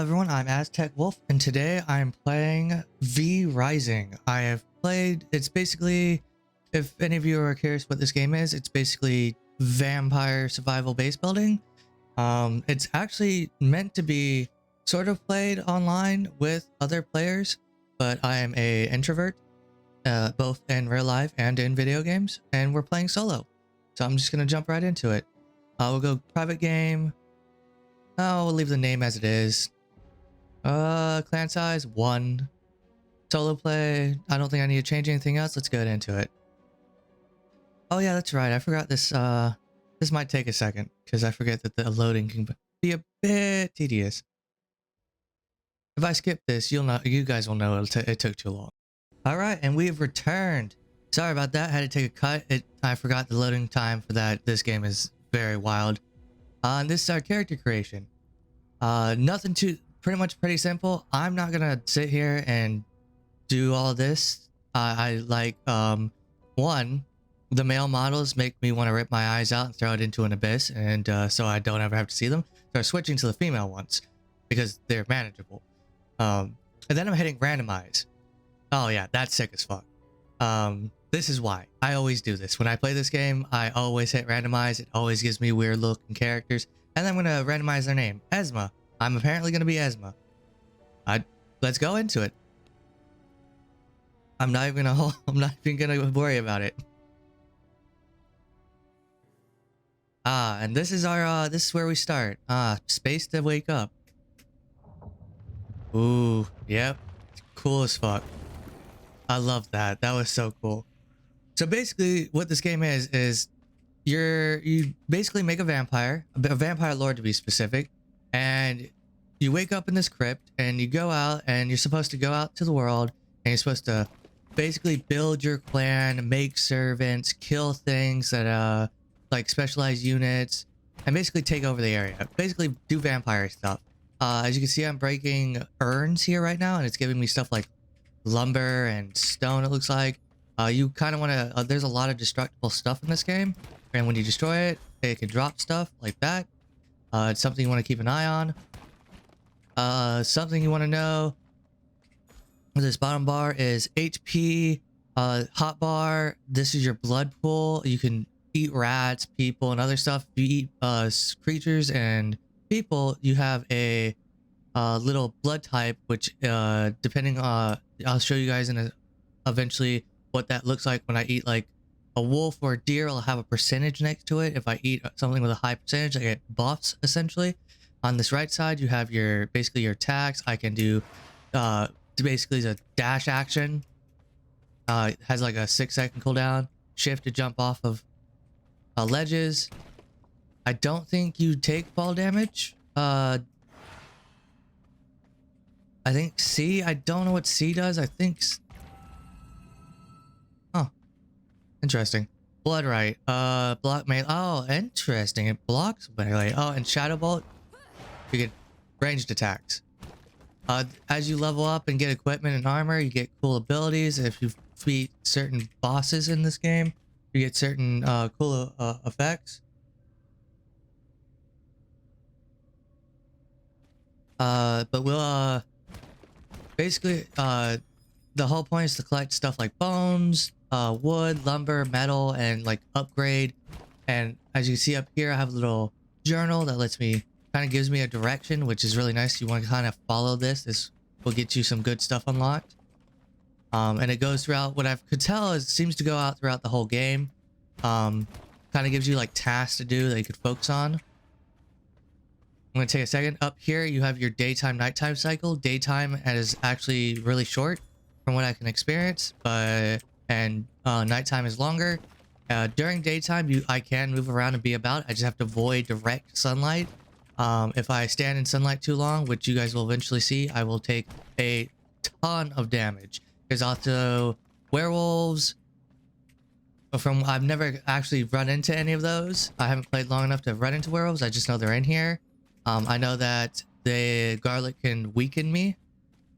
everyone, I'm Aztec Wolf, and today I'm playing V Rising. I have played, it's basically, if any of you are curious what this game is, it's basically vampire survival base building. It's actually meant to be sort of played online with other players, but I am a introvert, both in real life and in video games, and we're playing solo. So I'm just gonna jump right into it. We'll go private game. Oh, we'll leave the name as it is. Clan size 1. Solo play. I don't think I need to change anything else. Let's get into it. Oh yeah, that's right. I forgot this. This might take a second because I forget that the loading can be a bit tedious. If I skip this, you'll know. You guys will know it took too long. All right, and we have returned. Sorry about that. Had to take a cut. I forgot the loading time for that. This game is very wild. And this is our character creation. Nothing too, pretty simple. I'm not gonna sit here and do all this. I like, one, the male models make me want to rip my eyes out and throw it into an abyss, and so I don't ever have to see them. So I'm switching to the female ones because they're manageable. And then I'm hitting randomize. Oh yeah, that's sick as fuck. This is why I always do this. When I play this game, I always hit randomize. It always gives me weird looking characters. And then I'm going to randomize their name. Esma. I'm apparently going to be Esma. Let's go into it. I'm not even gonna worry about it. And this is our, this is where we start. Space to wake up. Ooh, yep. It's cool as fuck. I love that. That was so cool. So basically what this game is you basically make a vampire lord to be specific, and you wake up in this crypt and you go out and you're supposed to go out to the world and you're supposed to basically build your clan, make servants, kill things that like specialized units, and basically take over the area. Basically do vampire stuff. As you can see, I'm breaking urns here right now and it's giving me stuff like lumber and stone, it looks like. You kind of want to, there's a lot of destructible stuff in this game, and when you destroy it, it can drop stuff like that. It's something you want to keep an eye on. Something you want to know, this bottom bar is HP, hot bar. This is your blood pool. You can eat rats, people, and other stuff. If you eat creatures and people, you have a little blood type, which depending on, I'll show you guys eventually what that looks like. When I eat like a wolf or a deer, I'll have a percentage next to it. If I eat something with a high percentage, I get buffs essentially. On this right side, you have your basically your attacks. I can do basically the dash action. It has like a 6-second cooldown. Shift to jump off of ledges. I don't think you take fall damage. I think C. I don't know what C does. I think. Oh, interesting. Blood right. Block melee. Oh, interesting. It blocks melee. Oh, and Shadow Bolt. You get ranged attacks. As you level up and get equipment and armor, you get cool abilities. If you beat certain bosses in this game, you get certain cool effects. But we'll basically the whole point is to collect stuff like bones, wood, lumber, metal, and like upgrade. And as you can see up here, I have a little journal that lets me, kind of gives me a direction, which is really nice. You want to kind of follow this will get you some good stuff unlocked. And it goes throughout, what I could tell is it seems to go out throughout the whole game. Kind of gives you like tasks to do that you could focus on. I'm going to take a second. Up here, you have your daytime, nighttime cycle. Daytime is actually really short from what I can experience, and nighttime is longer. During daytime, I can move around and be about. I just have to avoid direct sunlight. If I stand in sunlight too long, which you guys will eventually see, I will take a ton of damage. There's also werewolves. I've never actually run into any of those. I haven't played long enough to run into werewolves. I just know they're in here. I know that the garlic can weaken me.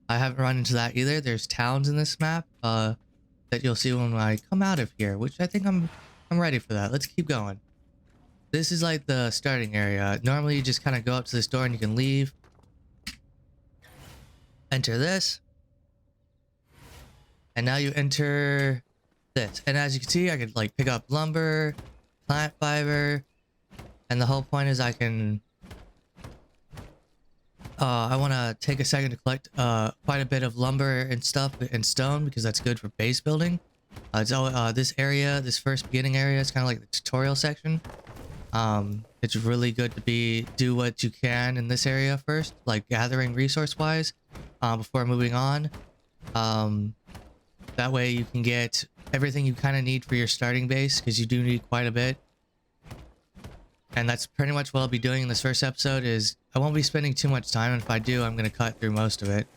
I haven't run into that either. There's towns in this map that you'll see when I come out of here, which I think I'm ready for that. Let's keep going. This is like the starting area. Normally you just kind of go up to this door and you can leave. enter this, and now you enter this. And as you can see, I could like pick up lumber, plant fiber, and the whole point is I can I want to take a second to collect quite a bit of lumber and stuff and stone because that's good for base building. This area, this first beginning area, is kind of like the tutorial section. It's really good to do what you can in this area first, like gathering resource wise, before moving on. That way you can get everything you kind of need for your starting base, because you do need quite a bit. And that's pretty much what I'll be doing in this first episode. Is I won't be spending too much time, and if I do, I'm gonna cut through most of it.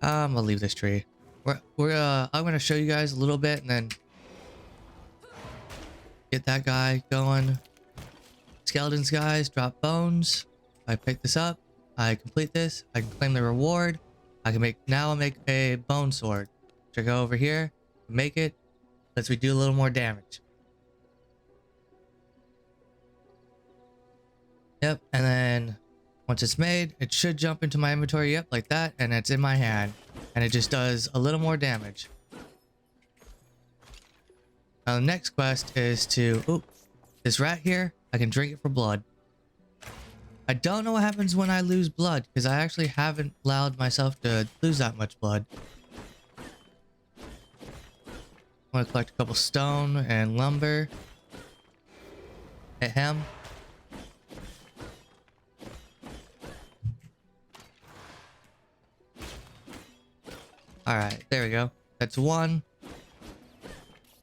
I'll leave this tree. I'm gonna show you guys a little bit and then get that guy going. Skeletons, guys, drop bones. I pick this up, I complete this, I can claim the reward. I'll make a bone sword. Should I go over here, make it, lets me do a little more damage. Yep, and then once it's made, it should jump into my inventory, yep, like that, and it's in my hand. And it just does a little more damage. Now the next quest is to, this rat here, I can drink it for blood. I don't know what happens when I lose blood, because I actually haven't allowed myself to lose that much blood. I want to collect a couple stone and lumber. Hit him. Alright, there we go. That's one.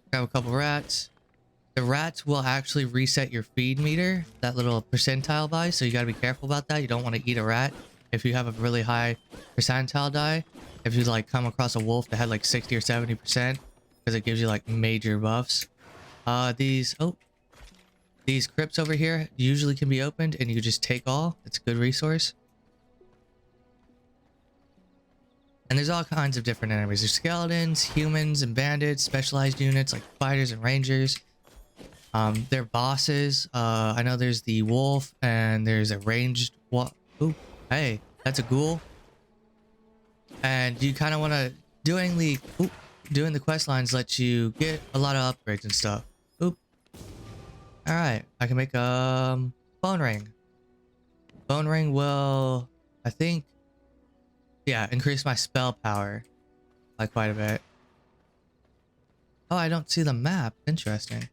Grab a couple rats. The rats will actually reset your feed meter, that little percentile die, so you gotta be careful about that. You don't want to eat a rat if you have a really high percentile die. If you like come across a wolf that had like 60 or 70%, because it gives you like major buffs. These crypts over here usually can be opened and you just take all. It's a good resource. And there's all kinds of different enemies. There's skeletons, humans, and bandits, specialized units like fighters and rangers. They're bosses. I know there's the wolf and there's a ranged Ooh, hey, that's a ghoul. And you kind of want to doing the quest lines lets you get a lot of upgrades and stuff. Oop. All right, I can make a bone ring. Bone ring will, I think, yeah, increase my spell power by quite a bit. Oh, I don't see the map. Interesting.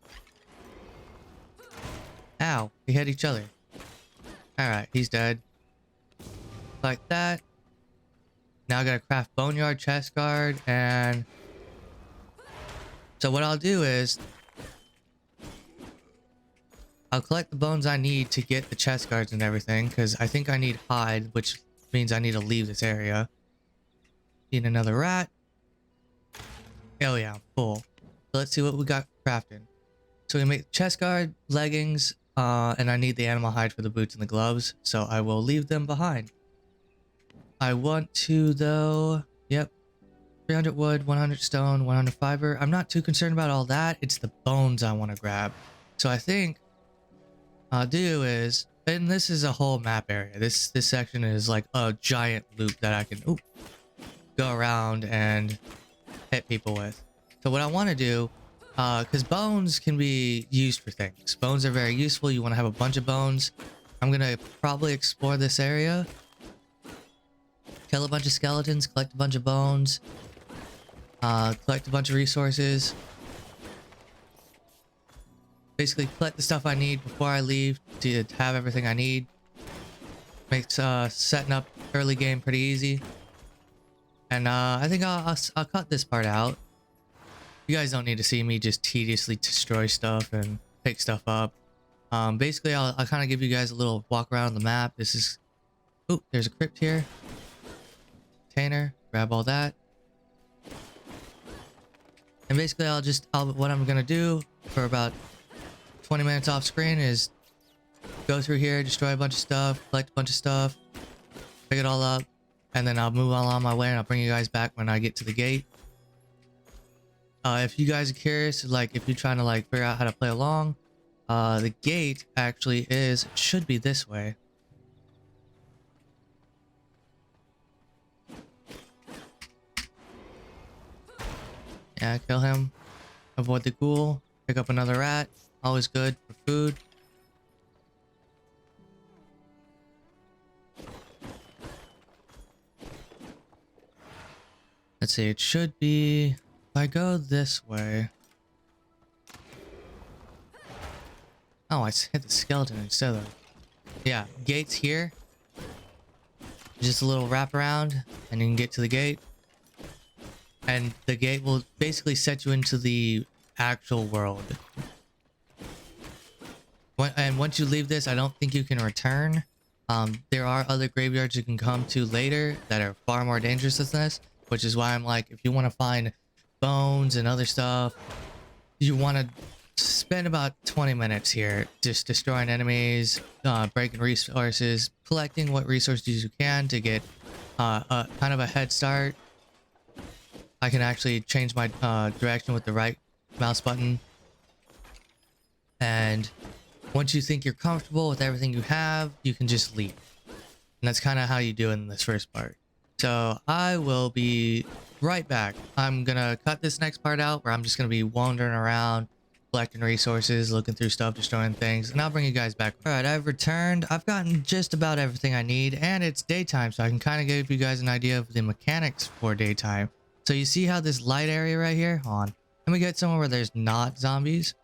Ow, we hit each other. Alright, he's dead. Like that. Now I gotta craft boneyard, chest guard, and... So what I'll do is... I'll collect the bones I need to get the chest guards and everything, because I think I need hide, which means I need to leave this area. Need another rat. Oh yeah, I'm full. So let's see what we got crafted. So we make chest guard, leggings, and I need the animal hide for the boots and the gloves, so I will leave them behind. I want to though, yep, 300 wood, 100 stone, 100 fiber. I'm not too concerned about all that. It's the bones I want to grab. So I think I'll do is, and this is a whole map area. This section is like a giant loop that I can go around and hit people with. So what I want to do, because bones can be used for things. Bones are very useful. You want to have a bunch of bones. I'm going to probably explore this area. Kill a bunch of skeletons, collect a bunch of bones. Collect a bunch of resources. Basically collect the stuff I need before I leave to have everything I need. Makes setting up early game pretty easy. And I think I'll cut this part out. You guys don't need to see me just tediously destroy stuff and pick stuff up. Basically I'll kind of give you guys a little walk around the map. This is, there's a crypt here. Container, grab all that. And basically what I'm gonna do for about 20 minutes off screen is go through here, destroy a bunch of stuff, collect a bunch of stuff, pick it all up, and then I'll move on my way and I'll bring you guys back when I get to the gate. If you guys are curious, like if you're trying to like figure out how to play along, the gate actually should be this way. Yeah, kill him. Avoid the ghoul. Pick up another rat. Always good for food. Let's see, it should be... If I go this way... Oh, I hit the skeleton instead of... Yeah, gate's here. Just a little wraparound, and you can get to the gate. And the gate will basically set you into the actual world. And once you leave this, I don't think you can return. There are other graveyards you can come to later that are far more dangerous than this, which is why I'm like, if you want to find bones and other stuff, you want to spend about 20 minutes here just destroying enemies, breaking resources, collecting what resources you can to get kind of a head start. I can actually change my direction with the right mouse button. And once you think you're comfortable with everything you have, you can just leave. And that's kind of how you do it in this first part. So I will be right back. I'm going to cut this next part out where I'm just going to be wandering around, collecting resources, looking through stuff, destroying things, and I'll bring you guys back. All right, I've returned. I've gotten just about everything I need, and it's daytime, so I can kind of give you guys an idea of the mechanics for daytime. So you see how this light area right here? Hold on. Let me get somewhere where there's not zombies.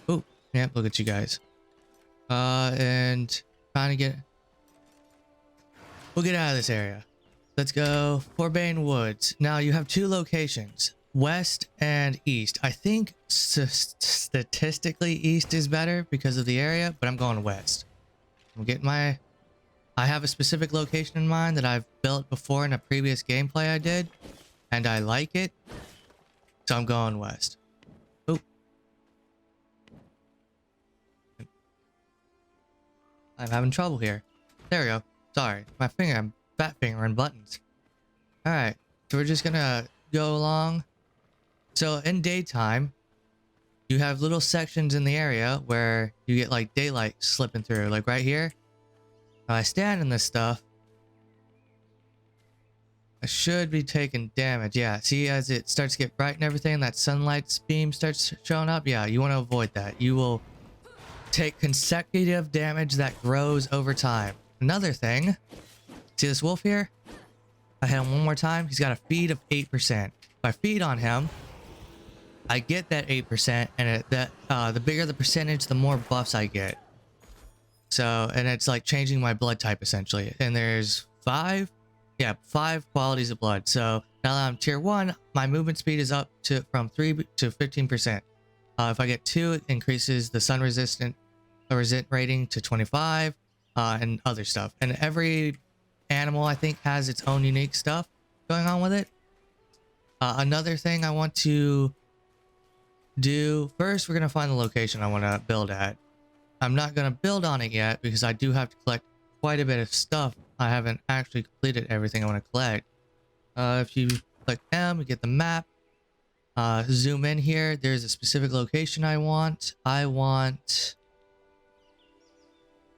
Oh, yep, look at you guys. And trying to get... We'll get out of this area. Let's go Forbane Woods. Now you have two locations, west and east. I think statistically east is better because of the area, but I'm going west. I'm getting my... I have a specific location in mind that I've built before in a previous gameplay I did, and I like it, so I'm going west. Oh. I'm having trouble here. There we go. Sorry, my finger, I'm fat fingering buttons. Alright, so we're just gonna go along. So in daytime, you have little sections in the area where you get like daylight slipping through, like right here. Now I stand in this stuff, I should be taking damage. Yeah, see, as it starts to get bright and everything, that sunlight beam starts showing up. Yeah, you want to avoid that. You will take consecutive damage that grows over time. Another thing, see this wolf here? I hit him one more time. He's got a feed of 8%. If I feed on him, I get that 8%, and the bigger the percentage, the more buffs I get. So, and it's like changing my blood type essentially. And there's 5 qualities of blood. So now that I'm tier 1, my movement speed is up to from 3 to 15%. If I get 2, it increases the sun resistant rating to 25, and other stuff. And every animal, I think, has its own unique stuff going on with it. Another thing I want to do first, we're going to find the location I want to build at. I'm not going to build on it yet because I do have to collect quite a bit of stuff. I haven't actually completed everything I want to collect. If you click M, you get the map. Zoom in here. There's a specific location I want. I want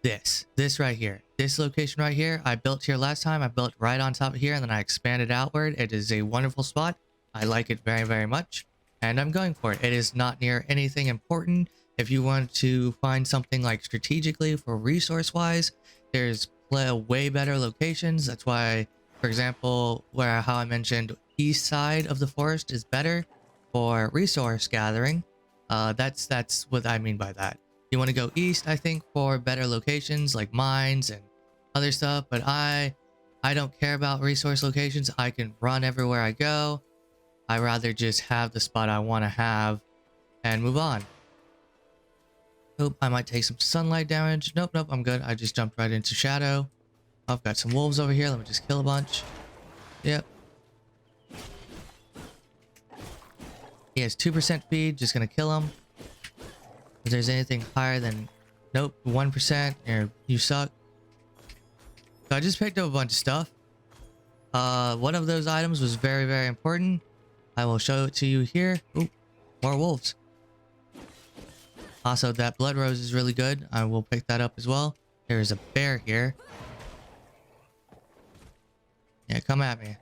this right here. This location right here. I built here last time. I built right on top of here and then I expanded outward. It is a wonderful spot. I like it very, very much. And I'm going for it. It is not near anything important. If you want to find something like strategically for resource wise, there's way better locations. That's why, for example, how I mentioned east side of the forest is better for resource gathering. That's what I mean by that. You want to go east, I think, for better locations like mines and other stuff, but I don't care about resource locations. I can run everywhere I go. I rather just have the spot I want to have and move on. Nope, I might take some sunlight damage. Nope, I'm good. I just jumped right into shadow. I've got some wolves over here. Let me just kill a bunch. Yep. He has 2% feed. Just gonna kill him. If there's anything higher than... Nope, 1%. You suck. So I just picked up a bunch of stuff. One of those items was very, very important. I will show it to you here. Ooh, more wolves. Also, that blood rose is really good. I will pick that up as well. There is a bear here. Yeah, come at me.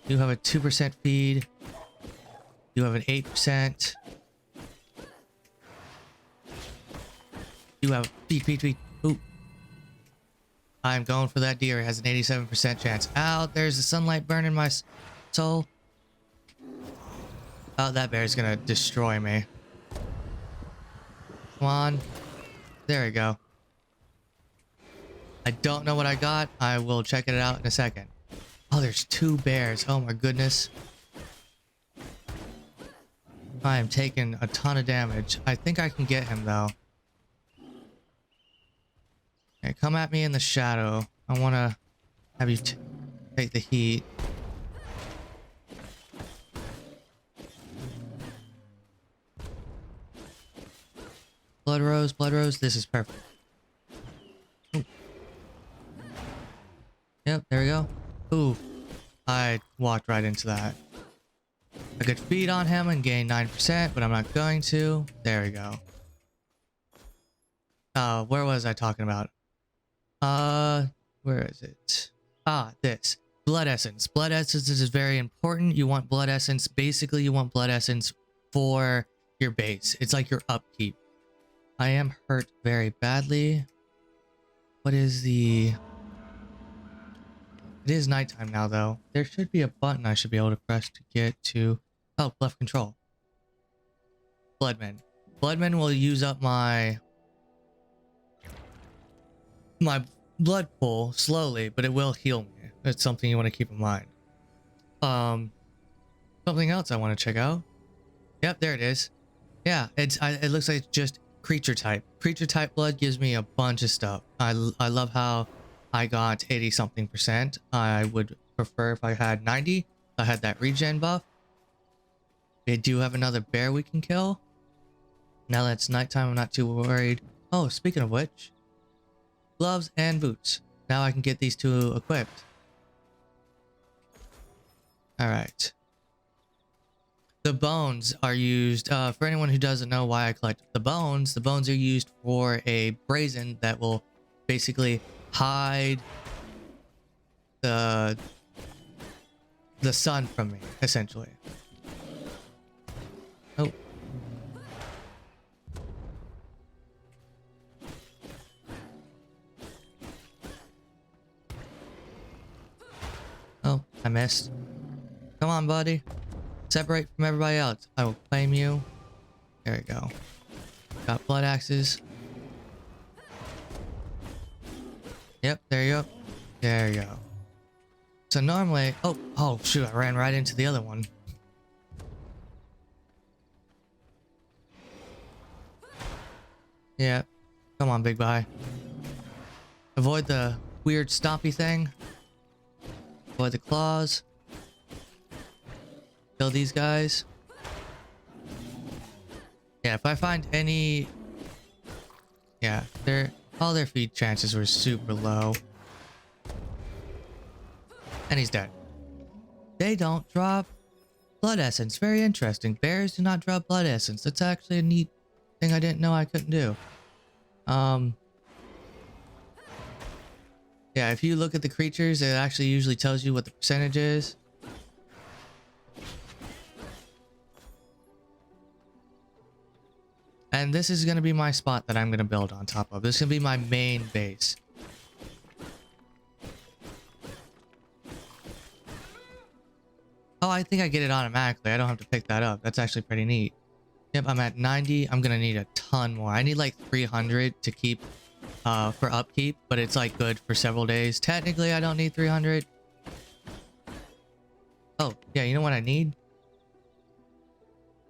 You have a 2% feed. You have an 8%. You have feed. Ooh. I'm going for that deer. It has an 87% chance. Ow, there's the sunlight burning my soul. Oh, that bear is gonna destroy me. Come on. There we go. I don't know what I got. I will check it out in a second. Oh, there's 2 bears. Oh my goodness. I am taking a ton of damage. I think I can get him though. Okay, come at me in the shadow. I want to have you take the heat. Blood rose. This is perfect. Ooh. Yep, there we go. Ooh, I walked right into that. I could feed on him and gain 9%, but I'm not going to. There we go. Where was I talking about? Where is it? Ah, this. Blood essence. Blood essence is very important. You want blood essence. Basically, you want blood essence for your base. It's like your upkeep. I am hurt very badly. What is the... It is nighttime now, though. There should be a button I should be able to press to get to... Oh, left control. Bloodman. Bloodman will use up my blood pool slowly, but it will heal me. It's something you want to keep in mind. Something else I want to check out. Yep, there it is. Yeah, it looks like it's just creature type. Creature type blood gives me a bunch of stuff. I love how I got 80 something percent. I would prefer if I had 90. If I had that regen buff. We do have another bear we can kill. Now that it's nighttime, I'm not too worried. Oh, speaking of which, gloves and boots. Now I can get these 2 equipped. All right. The bones are used, for anyone who doesn't know why I collect the bones are used for a brazen that will basically hide the sun from me, essentially. Oh. Oh, I missed. Come on, buddy. Separate from everybody else. I will claim you. There we go. Got blood axes. Yep, there you go. There you go. So normally... Oh, shoot. I ran right into the other one. Yeah. Come on, big guy. Avoid the weird stompy thing. Avoid the claws. Kill these guys. Yeah, if I find any... Yeah, all their feed chances were super low. And he's dead. They don't drop blood essence. Very interesting. Bears do not drop blood essence. That's actually a neat thing I didn't know I couldn't do. Yeah, if you look at the creatures, it actually usually tells you what the percentage is. And this is going to be my spot that I'm going to build on top of. This is going to be my main base. Oh, I think I get it automatically. I don't have to pick that up. That's actually pretty neat. Yep, I'm at 90. I'm going to need a ton more. I need like 300 to keep for upkeep, but it's like good for several days. Technically, I don't need 300. Oh, yeah, you know what I need?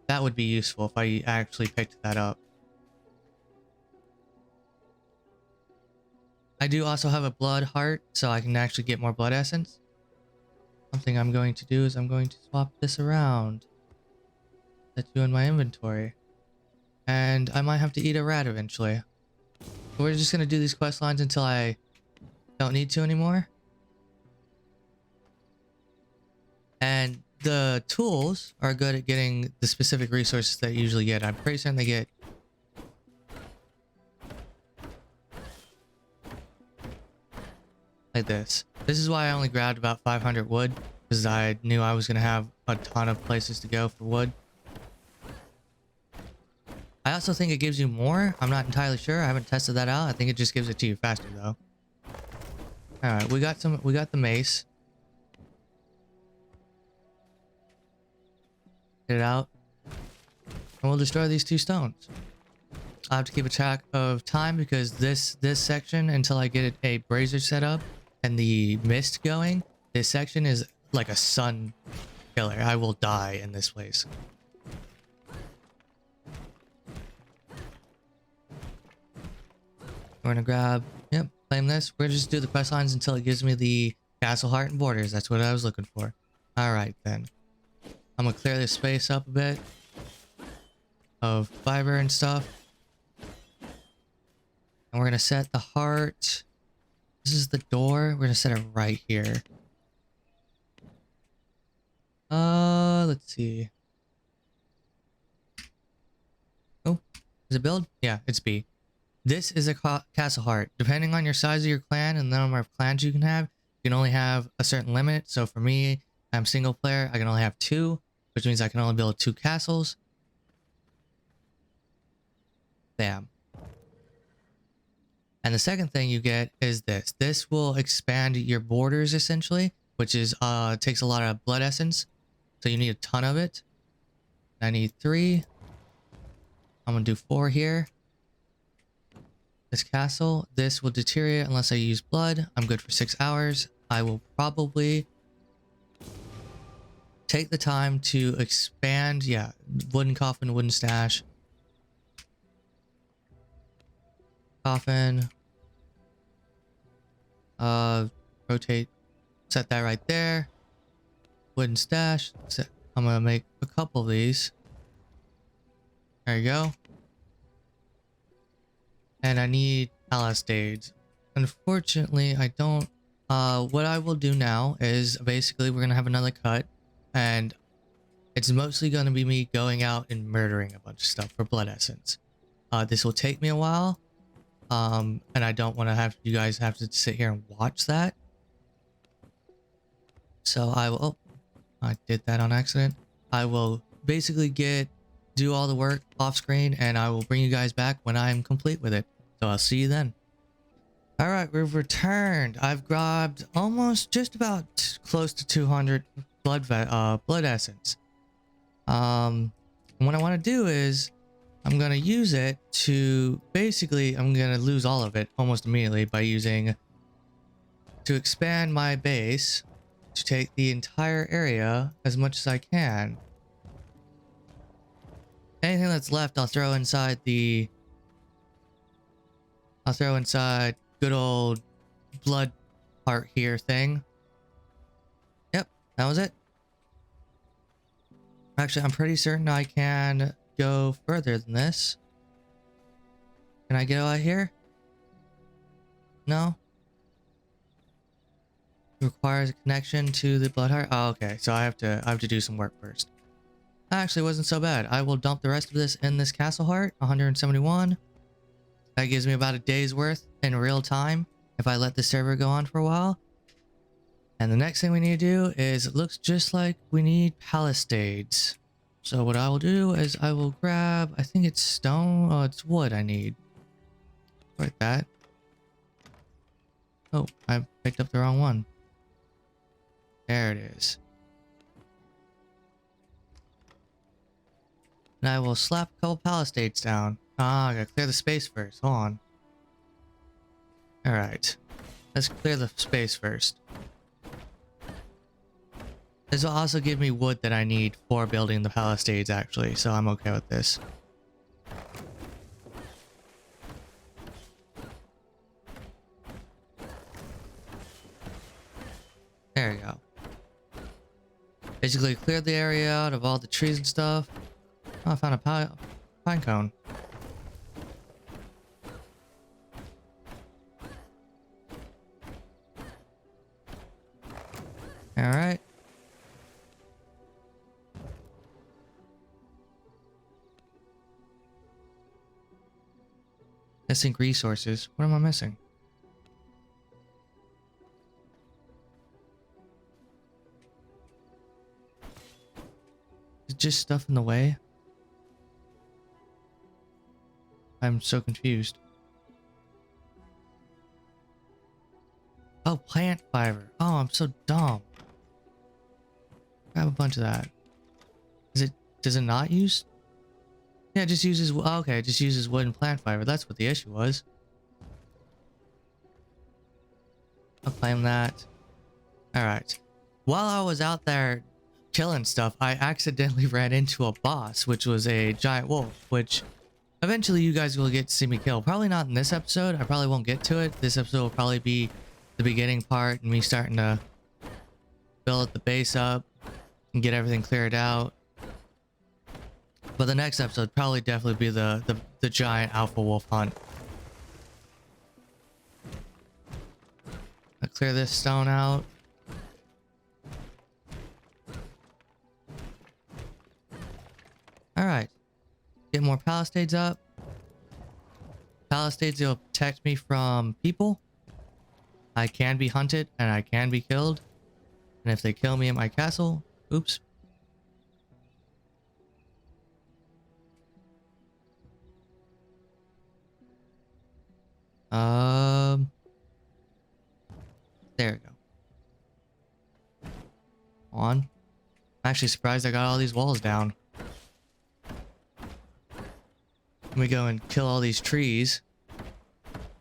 That would be useful if I actually picked that up. I do also have a blood heart, so I can actually get more blood essence. Something I'm going to do is I'm going to swap this around. Set you in my inventory. And I might have to eat a rat eventually. We're just going to do these quest lines until I don't need to anymore. And the tools are good at getting the specific resources that you usually get. I'm pretty certain they get... like this. This is why I only grabbed about 500 wood. because I knew I was going to have a ton of places to go for wood. I also think it gives you more. I'm not entirely sure. I haven't tested that out. I think it just gives it to you faster though. All right, we got the mace. Get it out. And we'll destroy these 2 stones. I have to keep a track of time because this section, until I get a brazier set up and the mist going, this section is like a sun killer. I will die in this place. We're gonna grab, yep, claim this. We're gonna just do the quest lines until it gives me the castle heart and borders. That's what I was looking for. All right then. I'm gonna clear this space up a bit of fiber and stuff. And we're gonna set the heart. This is the door. We're gonna set it right here. Let's see. Oh, is it build? Yeah, it's B. This is a castle heart. Depending on your size of your clan and the number of clans you can have, you can only have a certain limit. So for me, I'm single player. I can only have 2, which means I can only build 2 castles. Bam. And the second thing you get is this. This will expand your borders essentially, which is takes a lot of blood essence. So you need a ton of it. I need 3. I'm gonna do 4 here. This castle, this will deteriorate unless I use blood. I'm good for 6 hours. I will probably take the time to expand. Yeah, wooden coffin, wooden stash. Coffin. Rotate. Set that right there. Wooden stash. I'm gonna make a couple of these. There you go. And I need palisades. Unfortunately, I don't. What I will do now is basically we're gonna have another cut, and it's mostly gonna be me going out and murdering a bunch of stuff for blood essence. This will take me a while, and I don't want to have you guys have to sit here and watch that. So I will. Oh, I did that on accident. I will basically do all the work off screen, and I will bring you guys back when I'm complete with it. So I'll see you then. All right, we've returned. I've grabbed almost just about close to 200 blood essence. And what I want to do is I'm going to use it to basically, I'm going to lose all of it almost immediately by using to expand my base to take the entire area as much as I can. Anything that's left, I'll throw inside good old blood heart here thing. Yep, that was it. Actually, I'm pretty certain I can go further than this. Can I get out here? No? Requires a connection to the blood heart. Oh, okay. So I have to do some work first. Actually, it wasn't so bad. I will dump the rest of this in this castle heart. 171. That gives me about a day's worth in real time if I let the server go on for a while. And the next thing we need to do is, it looks just like we need palisades. So what I will do is I will grab, I think it's stone. Oh, it's wood I need. Like that. Oh, I picked up the wrong one. There it is. And I will slap a couple palisades down. Ah, I gotta clear the space first. Hold on. Alright. Let's clear the space first. This will also give me wood that I need for building the palisades, actually, so I'm okay with this. There we go. Basically cleared the area out of all the trees and stuff. Oh, I found a pine cone. Alright. Missing resources. What am I missing? it just stuff in the way? I'm so confused. Oh, plant fiber. Oh, I'm so dumb. Grab a bunch of that. Does it not use? Yeah, it just uses, oh, okay, it just uses wood and plant fiber. That's what the issue was. I'll claim that. Alright. While I was out there killing stuff, I accidentally ran into a boss, which was a giant wolf, which eventually you guys will get to see me kill. Probably not in this episode. I probably won't get to it. This episode will probably be the beginning part and me starting to build the base up and get everything cleared out. But the next episode probably definitely be the giant alpha wolf hunt. I'll clear this stone out. Alright. Get more palisades up. Palisades will protect me from people. I can be hunted and I can be killed. And if they kill me at my castle, oops. There we go. On. I'm actually surprised I got all these walls down. Let me go and kill all these trees,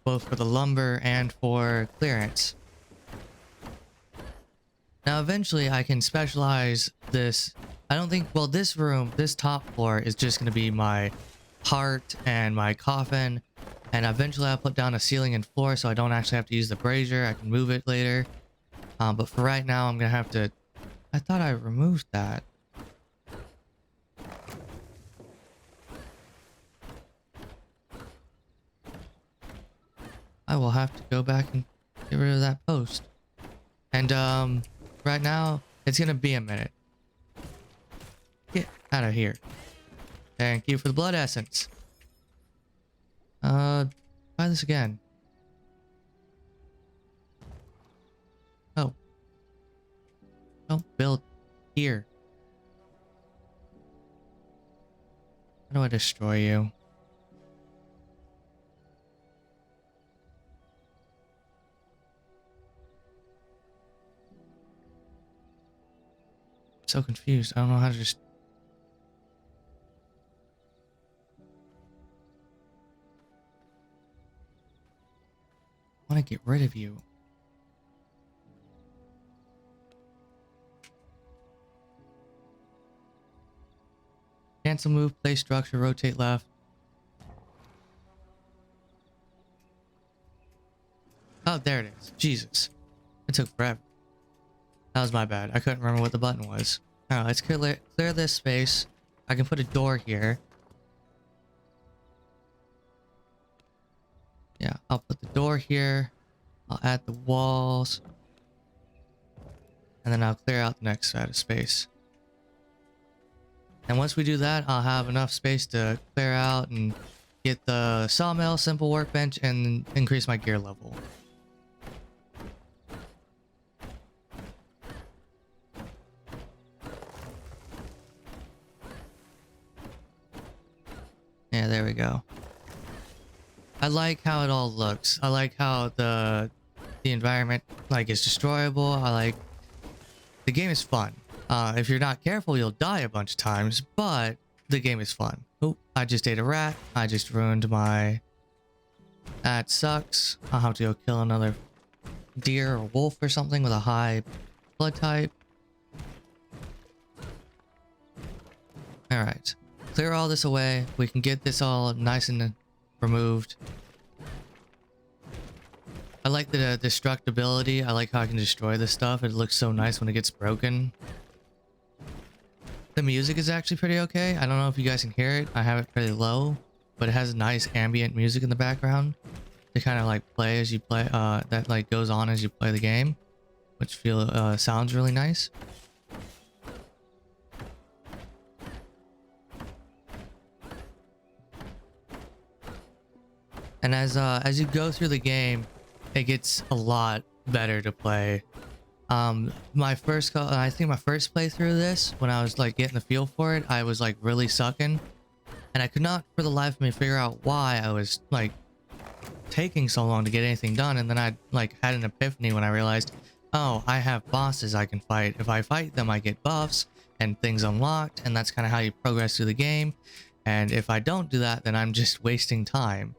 both for the lumber and for clearance. Now eventually I can specialize this. I don't think, well, this room, this top floor is just going to be my heart and my coffin. And eventually I'll put down a ceiling and floor so I don't actually have to use the brazier. I can move it later. But for right now I'm going to have to... I thought I removed that. I will have to go back and get rid of that post. And right now it's going to be a minute. Get out of here. Thank you for the blood essence. Try this again. Oh. Don't build here. How do I destroy you? I'm so confused. I don't know how to just... I want to get rid of you. Cancel move, place structure, rotate left. Oh, there it is. Jesus. It took forever. That was my bad. I couldn't remember what the button was. Alright, let's clear this space. I can put a door here. Yeah, I'll put the door here. I'll add the walls. And then I'll clear out the next side of space. And once we do that, I'll have enough space to clear out and get the sawmill, simple workbench, and increase my gear level. Yeah, there we go. I like how it all looks. I like how the environment like is destroyable. I like the game is fun. If you're not careful, you'll die a bunch of times, but the game is fun. Oh, I just ate a rat. I just ruined my... That sucks. I'll have to go kill another deer or wolf or something with a high blood type. Alright. Clear all this away. We can get this all nice and removed. I like the destructibility. I like how I can destroy this stuff. It looks so nice when it gets broken. The music is actually pretty okay. I don't know if you guys can hear it. I have it pretty low, but it has nice ambient music in the background to kind of like play as you play, that like goes on as you play the game, which sounds really nice. And as you go through the game, it gets a lot better to play. I think my first playthrough of this, when I was like getting the feel for it, I was like really sucking, and I could not for the life of me figure out why I was like taking so long to get anything done. And then I like had an epiphany when I realized, oh, I have bosses I can fight. If I fight them, I get buffs and things unlocked, and that's kind of how you progress through the game. And if I don't do that, then I'm just wasting time.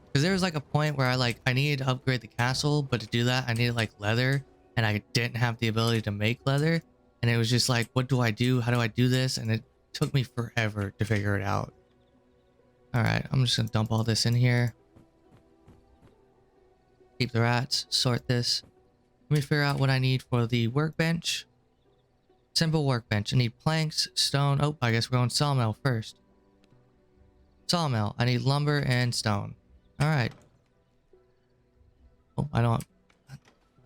Because there was like a point where I needed to upgrade the castle, but to do that I needed like leather, and I didn't have the ability to make leather. And it was just like, what do I do? How do I do this? And it took me forever to figure it out. All right, I'm just gonna dump all this in here. Keep the rats, sort this. Let me figure out what I need for the workbench. Simple workbench. I need planks, stone. Oh, I guess we're going sawmill first. Sawmill. I need lumber and stone. All right. Oh,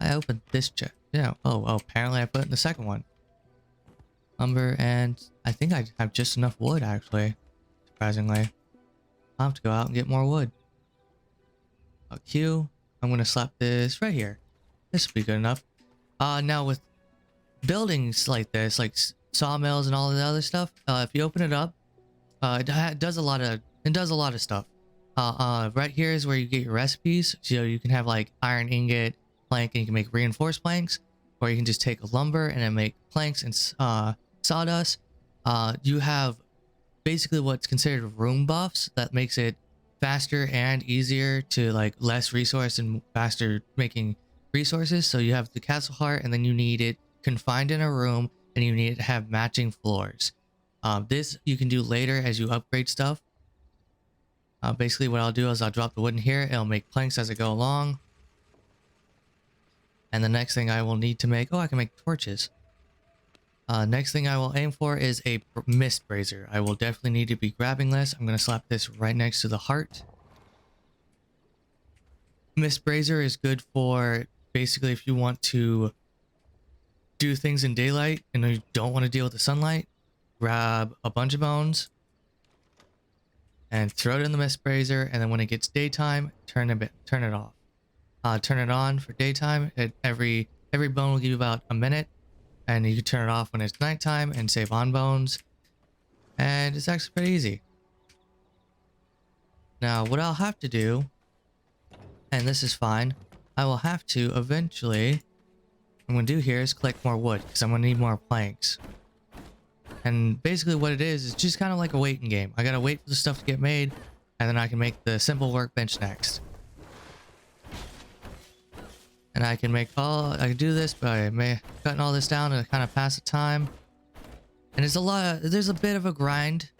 I opened this check. Yeah. Oh, apparently I put it in the second one. Lumber, and I think I have just enough wood, actually. Surprisingly. I'll have to go out and get more wood. A Q. I'm going to slap this right here. This will be good enough. Now with buildings like this, like sawmills and all of the other stuff, if you open it up, it does a lot of stuff. Right here is where you get your recipes. So you can have like iron ingot, plank, and you can make reinforced planks, or you can just take lumber and then make planks and sawdust. You have basically what's considered room buffs that makes it faster and easier to like less resource and faster making resources. So you have the castle heart, and then you need it confined in a room, and you need to have matching floors. This you can do later as you upgrade stuff. Basically what I'll do is I'll drop the wood in here. It'll make planks as I go along. And the next thing I will need to make, I can make torches. Next thing I will aim for is a mist brazier. I will definitely need to be grabbing this. I'm going to slap this right next to the heart. Mist brazier is good for basically if you want to do things in daylight and you don't want to deal with the sunlight. Grab a bunch of bones and throw it in the mist brazier, and then when it gets daytime, turn it off. Turn it on for daytime. Every bone will give you about a minute, and you can turn it off when it's nighttime and save on bones. And it's actually pretty easy. Now, what I'll have to do, and this is fine, I will have to eventually, what I'm going to do here is collect more wood, because I'm going to need more planks. And basically what it is just kind of like a waiting game. I gotta wait for the stuff to get made, and then I can make the simple workbench next. And I can do this by cutting all this down to kind of pass the time. And there's a bit of a grind.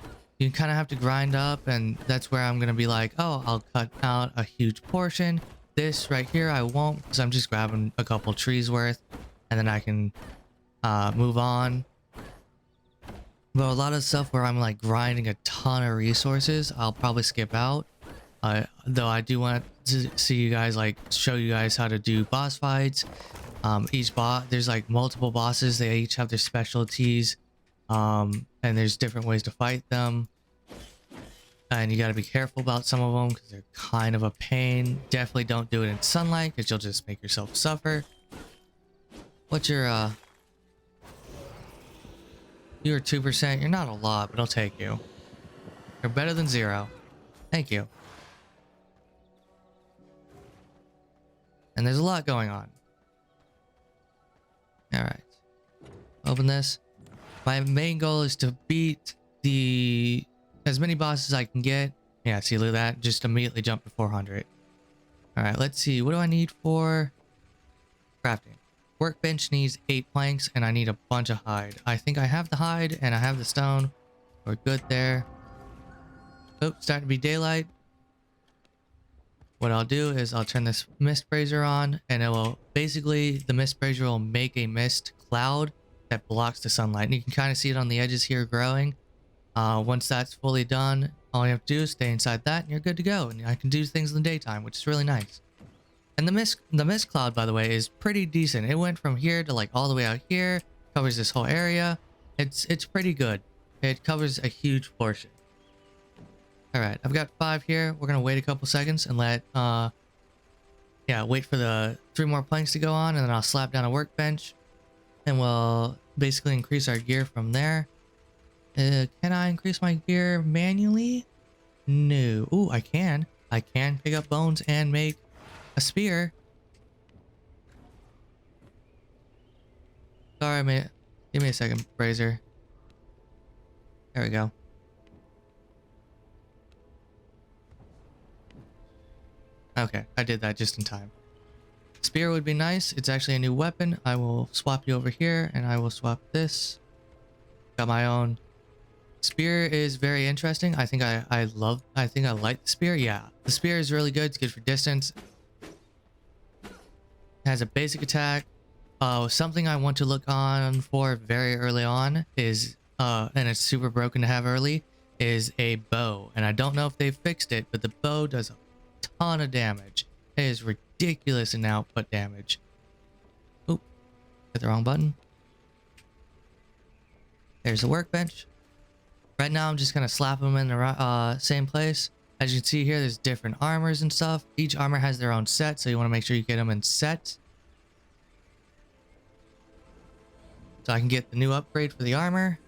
You kind of have to grind up, and that's where I'm gonna be like, oh, I'll cut out a huge portion. This right here I won't, because I'm just grabbing a couple trees worth, and then I can move on. But a lot of stuff where I'm like grinding a ton of resources, I'll probably skip out. Though I do want to see you guys, like show you guys how to do boss fights. There's like multiple bosses. They each have their specialties. And there's different ways to fight them. And you got to be careful about some of them because they're kind of a pain. Definitely don't do it in sunlight because you'll just make yourself suffer. What's your You're 2%. You're not a lot, but I'll take you. You're better than 0. Thank you. And there's a lot going on. Alright. Open this. My main goal is to beat as many bosses as I can get. Yeah, see, look at that. Just immediately jump to 400. Alright, let's see. What do I need for crafting? Workbench needs 8 planks, and I need a bunch of hide. I think I have the hide, and I have the stone. We're good there. Oh, starting to be daylight. What I'll do is I'll turn this mist brazier on, and it will basically, the mist brazier will make a mist cloud that blocks the sunlight. And you can kind of see it on the edges here growing. Once that's fully done, all you have to do is stay inside that, and you're good to go. And I can do things in the daytime, which is really nice. And the mist cloud, by the way, is pretty decent. It went from here to like all the way out here, covers this whole area. It's pretty good. It covers a huge portion. All right, I've got 5 here. We're gonna wait a couple seconds and let yeah, yeah, wait for the 3 more planks to go on, and then I'll slap down a workbench, and we'll basically increase our gear from there. Can I increase my gear manually? No. Ooh, I can. I can pick up bones and make a spear. Sorry, mate. Give me a second, Brazier. There we go. Okay, I did that just in time. Spear would be nice. It's actually a new weapon. I will swap you over here, and I will swap this. Got my own. Spear is very interesting. I think I like the spear. Yeah, the spear is really good. It's good for distance. It has a basic attack. Something I want to look on for very early on is, and it's super broken to have early, is a bow. And I don't know if they've fixed it, but the bow does a ton of damage. It is ridiculous in output damage. Oop, hit the wrong button. There's the workbench. Right now, I'm just gonna slap them in the same place. As you can see here, there's different armors and stuff. Each armor has their own set, so you want to make sure you get them in set. So I can get the new upgrade for the armor.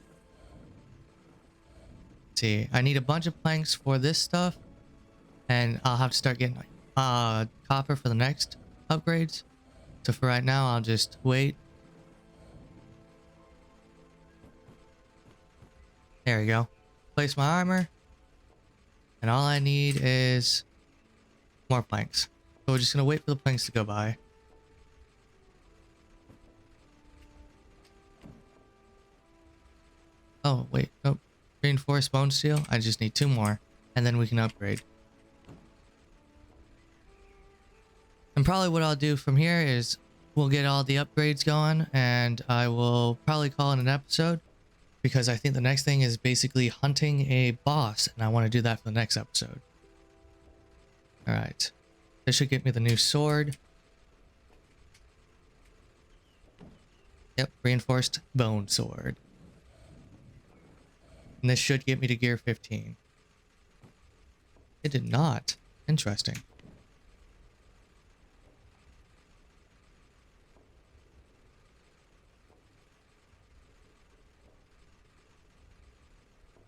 Let's see, I need a bunch of planks for this stuff, and I'll have to start getting copper for the next upgrades. So for right now, I'll just wait. There we go. Place my armor. And all I need is more planks. So we're just going to wait for the planks to go by. Oh, wait. Nope. Reinforced bone steel. I just need 2 more. And then we can upgrade. And probably what I'll do from here is we'll get all the upgrades going. And I will probably call it an episode. Because I think the next thing is basically hunting a boss, and I want to do that for the next episode. Alright. This should get me the new sword. Yep, reinforced bone sword. And this should get me to gear 15. It did not. Interesting.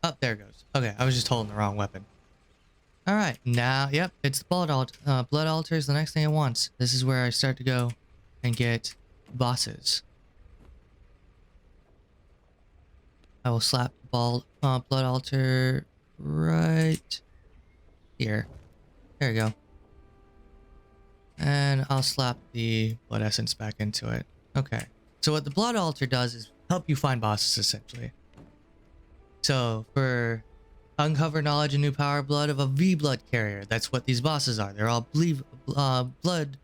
Oh, there it goes. Okay, I was just holding the wrong weapon. Alright, now, yep, it's the blood altar. Blood altar is the next thing it wants. This is where I start to go and get bosses. I will slap the blood altar right here. There we go. And I'll slap the blood essence back into it. Okay. So what the blood altar does is help you find bosses, essentially. So for uncover knowledge and new power blood of a V-blood carrier, that's what these bosses are. They're all V-blood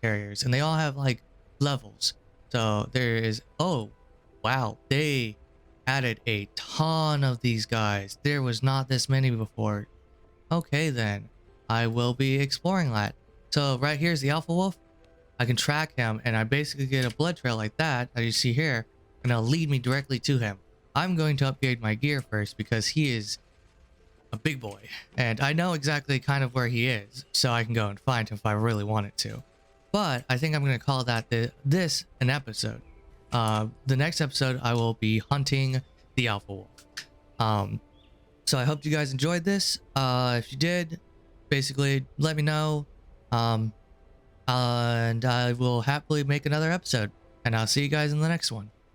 carriers, and they all have like levels. So there is, oh wow, they added a ton of these guys. There was not this many before. Okay, then I will be exploring that. So right here's the alpha wolf. I can track him, and I basically get a blood trail like that, as you see here, and it'll lead me directly to him. I'm going to upgrade my gear first because he is a big boy, and I know exactly kind of where he is, so I can go and find him if I really wanted to. But I think I'm going to call that this an episode. The next episode, I will be hunting the alpha wolf. So I hope you guys enjoyed this. If you did, basically let me know, and I will happily make another episode, and I'll see you guys in the next one.